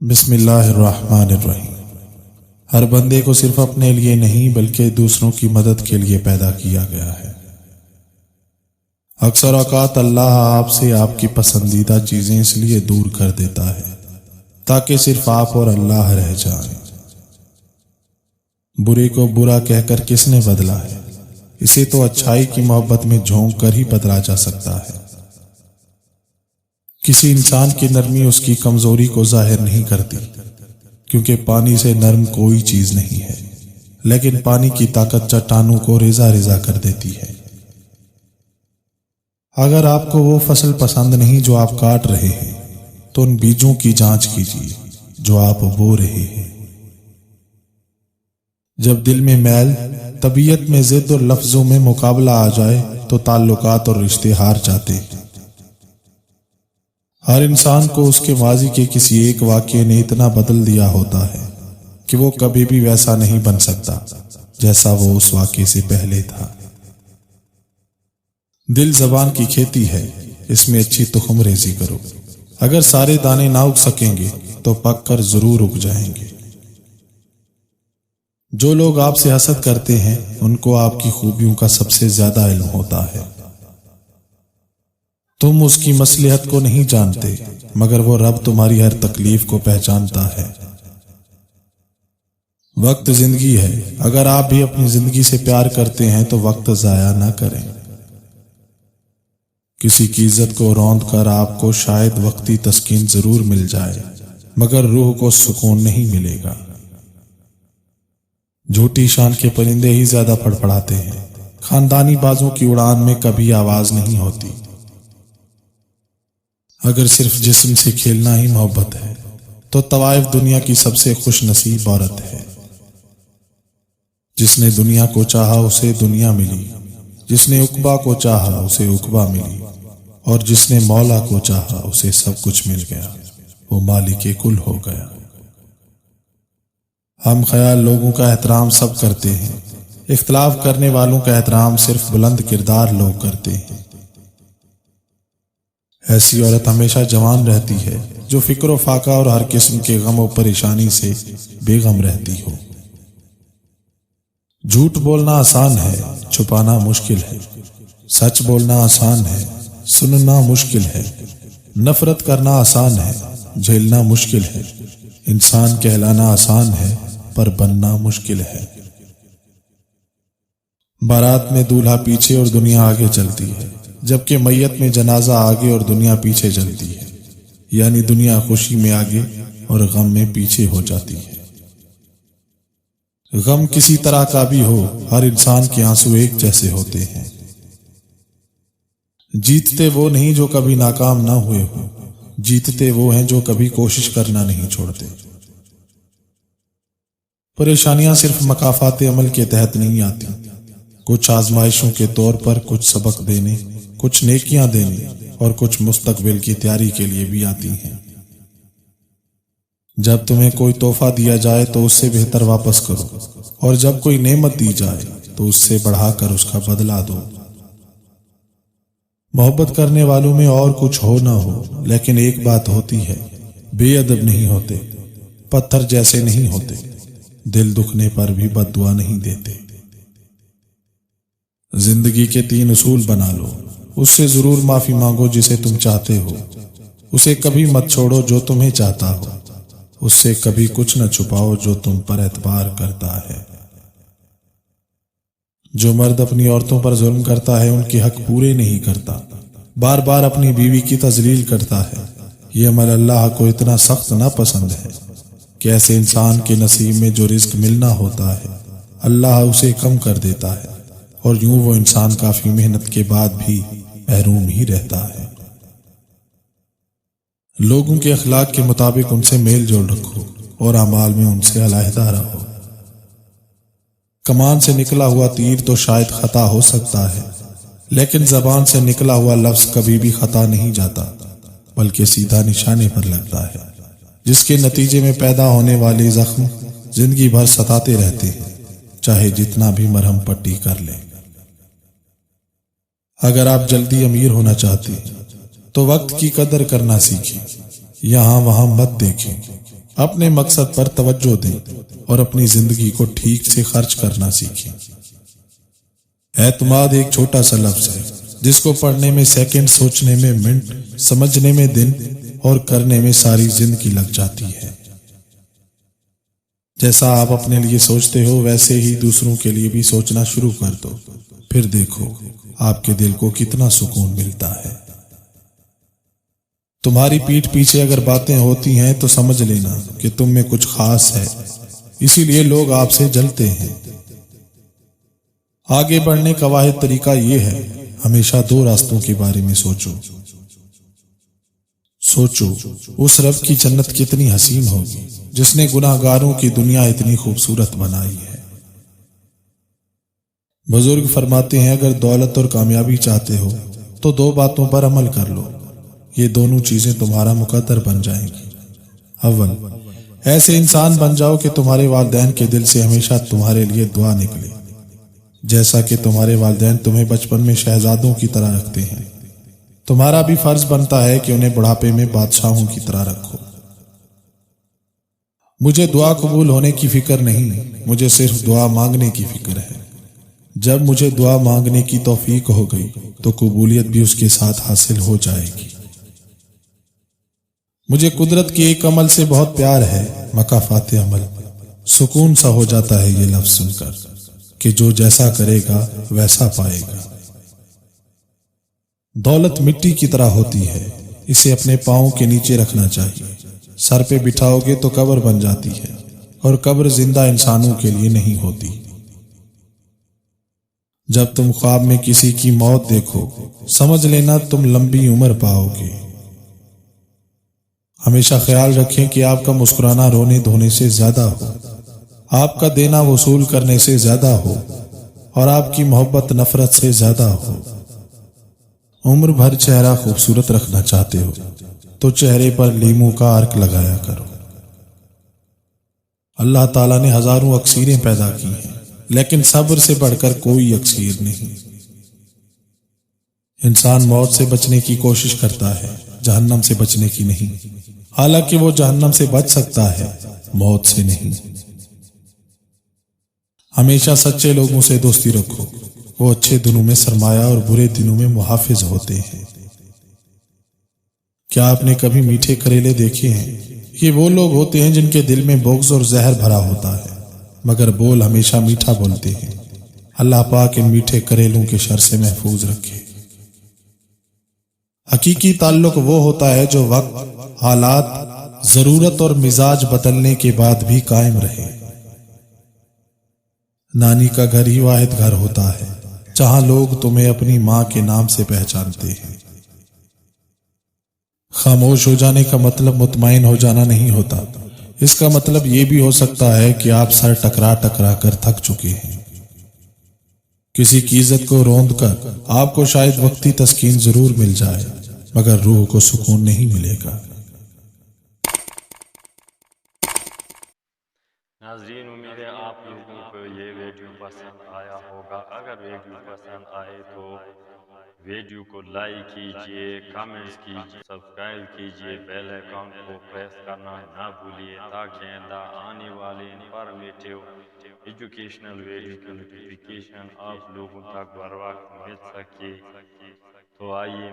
بسم اللہ الرحمن الرحیم۔ ہر بندے کو صرف اپنے لیے نہیں بلکہ دوسروں کی مدد کے لیے پیدا کیا گیا ہے۔ اکثر اوقات اللہ آپ سے آپ کی پسندیدہ چیزیں اس لیے دور کر دیتا ہے تاکہ صرف آپ اور اللہ رہ جائیں۔ برے کو برا کہہ کر کس نے بدلا ہے؟ اسے تو اچھائی کی محبت میں جھونک کر ہی بدلا جا سکتا ہے۔ کسی انسان کی نرمی اس کی کمزوری کو ظاہر نہیں کرتی، کیونکہ پانی سے نرم کوئی چیز نہیں ہے، لیکن پانی کی طاقت چٹانوں کو ریزہ ریزہ کر دیتی ہے۔ اگر آپ کو وہ فصل پسند نہیں جو آپ کاٹ رہے ہیں تو ان بیجوں کی جانچ کیجیے جو آپ بو رہے ہیں۔ جب دل میں میل، طبیعت میں ضد اور لفظوں میں مقابلہ آ جائے تو تعلقات اور رشتے ہار جاتے ہیں۔ ہر انسان کو اس کے ماضی کے کسی ایک واقعے نے اتنا بدل دیا ہوتا ہے کہ وہ کبھی بھی ویسا نہیں بن سکتا جیسا وہ اس واقعے سے پہلے تھا۔ دل زبان کی کھیتی ہے، اس میں اچھی تخم ریزی کرو۔ اگر سارے دانے نہ اگ سکیں گے تو پک کر ضرور اگ جائیں گے۔ جو لوگ آپ سے حسد کرتے ہیں ان کو آپ کی خوبیوں کا سب سے زیادہ علم ہوتا ہے۔ تم اس کی مصلحت کو نہیں جانتے، مگر وہ رب تمہاری ہر تکلیف کو پہچانتا ہے۔ وقت زندگی ہے، اگر آپ بھی اپنی زندگی سے پیار کرتے ہیں تو وقت ضائع نہ کریں۔ کسی کی عزت کو روند کر آپ کو شاید وقتی تسکین ضرور مل جائے، مگر روح کو سکون نہیں ملے گا۔ جھوٹی شان کے پرندے ہی زیادہ پھڑپڑاتے ہیں، خاندانی بازوں کی اڑان میں کبھی آواز نہیں ہوتی۔ اگر صرف جسم سے کھیلنا ہی محبت ہے تو طوائف دنیا کی سب سے خوش نصیب عورت ہے۔ جس نے دنیا کو چاہا اسے دنیا ملی، جس نے عقبہ کو چاہا اسے عقبہ ملی، اور جس نے مولا کو چاہا اسے سب کچھ مل گیا، وہ مالک کل ہو گیا۔ ہم خیال لوگوں کا احترام سب کرتے ہیں، اختلاف کرنے والوں کا احترام صرف بلند کردار لوگ کرتے ہیں۔ ایسی عورت ہمیشہ جوان رہتی ہے جو فکر و فاقہ اور ہر قسم کے غم و پریشانی سے بے غم رہتی ہو۔ جھوٹ بولنا آسان ہے، چھپانا مشکل ہے۔ سچ بولنا آسان ہے، سننا مشکل ہے۔ نفرت کرنا آسان ہے، جھیلنا مشکل ہے۔ انسان کہلانا آسان ہے، پر بننا مشکل ہے۔ بارات میں دولہا پیچھے اور دنیا آگے چلتی ہے، جبکہ میت میں جنازہ آگے اور دنیا پیچھے چلتی ہے، یعنی دنیا خوشی میں آگے اور غم میں پیچھے ہو جاتی ہے۔ غم کسی طرح کا بھی ہو، ہر انسان کے آنسو ایک جیسے ہوتے ہیں۔ جیتتے وہ نہیں جو کبھی ناکام نہ ہوئے ہوں، جیتتے وہ ہیں جو کبھی کوشش کرنا نہیں چھوڑتے۔ پریشانیاں صرف مکافات عمل کے تحت نہیں آتی، کچھ آزمائشوں کے طور پر، کچھ سبق دینے، کچھ نیکیاں دینے اور کچھ مستقبل کی تیاری کے لیے بھی آتی ہیں۔ جب تمہیں کوئی تحفہ دیا جائے تو اس سے بہتر واپس کرو، اور جب کوئی نعمت دی جائے تو اس سے بڑھا کر اس کا بدلہ دو۔ محبت کرنے والوں میں اور کچھ ہو نہ ہو، لیکن ایک بات ہوتی ہے، بے ادب نہیں ہوتے، پتھر جیسے نہیں ہوتے، دل دکھنے پر بھی بد دعا نہیں دیتے۔ زندگی کے 3 اصول بنا لو، اس سے ضرور معافی مانگو جسے تم چاہتے ہو، اسے کبھی مت چھوڑو جو تمہیں چاہتا ہو، اس سے کبھی کچھ نہ چھپاؤ جو تم پر اعتبار کرتا ہے۔ جو مرد اپنی عورتوں پر ظلم کرتا ہے ان کے حق پورے نہیں کرتا، بار بار اپنی بیوی کی تذلیل کرتا ہے، یہ عمل اللہ کو اتنا سخت ناپسند ہے کہ ایسے انسان کے نصیب میں جو رزق ملنا ہوتا ہے اللہ اسے کم کر دیتا ہے، اور یوں وہ انسان کافی محنت کے بعد بھی محروم ہی رہتا ہے۔ لوگوں کے اخلاق کے مطابق ان سے میل جول رکھو اور اعمال میں ان سے علیحدہ رہو۔ کمان سے نکلا ہوا تیر تو شاید خطا ہو سکتا ہے، لیکن زبان سے نکلا ہوا لفظ کبھی بھی خطا نہیں جاتا، بلکہ سیدھا نشانے پر لگتا ہے، جس کے نتیجے میں پیدا ہونے والے زخم زندگی بھر ستاتے رہتے ہیں، چاہے جتنا بھی مرہم پٹی کر لیں۔ اگر آپ جلدی امیر ہونا چاہتے ہیں تو وقت کی قدر کرنا سیکھیں، یہاں وہاں مت دیکھیں، اپنے مقصد پر توجہ دیں اور اپنی زندگی کو ٹھیک سے خرچ کرنا سیکھیں۔ اعتماد ایک چھوٹا سا لفظ ہے جس کو پڑھنے میں سیکنڈ، سوچنے میں منٹ، سمجھنے میں دن اور کرنے میں ساری زندگی لگ جاتی ہے۔ جیسا آپ اپنے لیے سوچتے ہو ویسے ہی دوسروں کے لیے بھی سوچنا شروع کر دو، پھر دیکھو آپ کے دل کو کتنا سکون ملتا ہے۔ تمہاری پیٹھ پیچھے اگر باتیں ہوتی ہیں تو سمجھ لینا کہ تم میں کچھ خاص ہے، اسی لیے لوگ آپ سے جلتے ہیں۔ آگے بڑھنے کا واحد طریقہ یہ ہے، ہمیشہ دو راستوں کے بارے میں سوچو۔ سوچو اس رب کی جنت کتنی حسین ہوگی جس نے گناہ گاروں کی دنیا اتنی خوبصورت بنائی ہے۔ بزرگ فرماتے ہیں اگر دولت اور کامیابی چاہتے ہو تو دو باتوں پر عمل کر لو، یہ دونوں چیزیں تمہارا مقدر بن جائیں گی۔ اول، ایسے انسان بن جاؤ کہ تمہارے والدین کے دل سے ہمیشہ تمہارے لیے دعا نکلے، جیسا کہ تمہارے والدین تمہیں بچپن میں شہزادوں کی طرح رکھتے ہیں، تمہارا بھی فرض بنتا ہے کہ انہیں بڑھاپے میں بادشاہوں کی طرح رکھو۔ مجھے دعا قبول ہونے کی فکر نہیں، مجھے صرف دعا مانگنے کی فکر ہے۔ جب مجھے دعا مانگنے کی توفیق ہو گئی تو قبولیت بھی اس کے ساتھ حاصل ہو جائے گی۔ مجھے قدرت کے ایک عمل سے بہت پیار ہے، مکافات عمل۔ سکون سا ہو جاتا ہے یہ لفظ سن کر کہ جو جیسا کرے گا ویسا پائے گا۔ دولت مٹی کی طرح ہوتی ہے، اسے اپنے پاؤں کے نیچے رکھنا چاہیے، سر پہ بٹھاؤ گے تو قبر بن جاتی ہے، اور قبر زندہ انسانوں کے لیے نہیں ہوتی۔ جب تم خواب میں کسی کی موت دیکھو سمجھ لینا تم لمبی عمر پاؤ گے۔ ہمیشہ خیال رکھیں کہ آپ کا مسکرانا رونے دھونے سے زیادہ ہو، آپ کا دینا وصول کرنے سے زیادہ ہو، اور آپ کی محبت نفرت سے زیادہ ہو۔ عمر بھر چہرہ خوبصورت رکھنا چاہتے ہو تو چہرے پر لیموں کا عرق لگایا کرو۔ اللہ تعالیٰ نے ہزاروں اکسیریں پیدا کی ہیں لیکن صبر سے بڑھ کر کوئی اکسیر نہیں۔ انسان موت سے بچنے کی کوشش کرتا ہے، جہنم سے بچنے کی نہیں، حالانکہ وہ جہنم سے بچ سکتا ہے، موت سے نہیں۔ ہمیشہ سچے لوگوں سے دوستی رکھو، وہ اچھے دنوں میں سرمایہ اور برے دنوں میں محافظ ہوتے ہیں۔ کیا آپ نے کبھی میٹھے کریلے دیکھے ہیں؟ یہ وہ لوگ ہوتے ہیں جن کے دل میں بغض اور زہر بھرا ہوتا ہے مگر بول ہمیشہ میٹھا بولتے ہیں۔ اللہ پاک ان میٹھے کریلوں کے شر سے محفوظ رکھے۔ حقیقی تعلق وہ ہوتا ہے جو وقت، حالات، ضرورت اور مزاج بدلنے کے بعد بھی قائم رہے۔ نانی کا گھر ہی واحد گھر ہوتا ہے جہاں لوگ تمہیں اپنی ماں کے نام سے پہچانتے ہیں۔ خاموش ہو جانے کا مطلب مطمئن ہو جانا نہیں ہوتا، اس کا مطلب یہ بھی ہو سکتا ہے کہ آپ سر ٹکرا ٹکرا کر تھک چکے ہیں۔ کسی کی عزت کو روند کر آپ کو شاید وقتی تسکین ضرور مل جائے مگر روح کو سکون نہیں ملے گا۔ ناظرین، امید ہے آپ لوگوں کو یہ ویڈیو پسند آیا ہوگا۔ اگر ویڈیو پسند آئے تو ویڈیو کو لائک کیجئے، کامنٹس کیجئے، سبسکرائب کیجئے، بیل آئیکن کو پریس کرنا نہ بھولیے تاکہ آئندہ آنے والے انفارمیٹیو ایجوکیشنل ویڈیو کی نوٹیفیکیشن آپ لوگوں تک بر وقت مل سکے۔ تو آئیے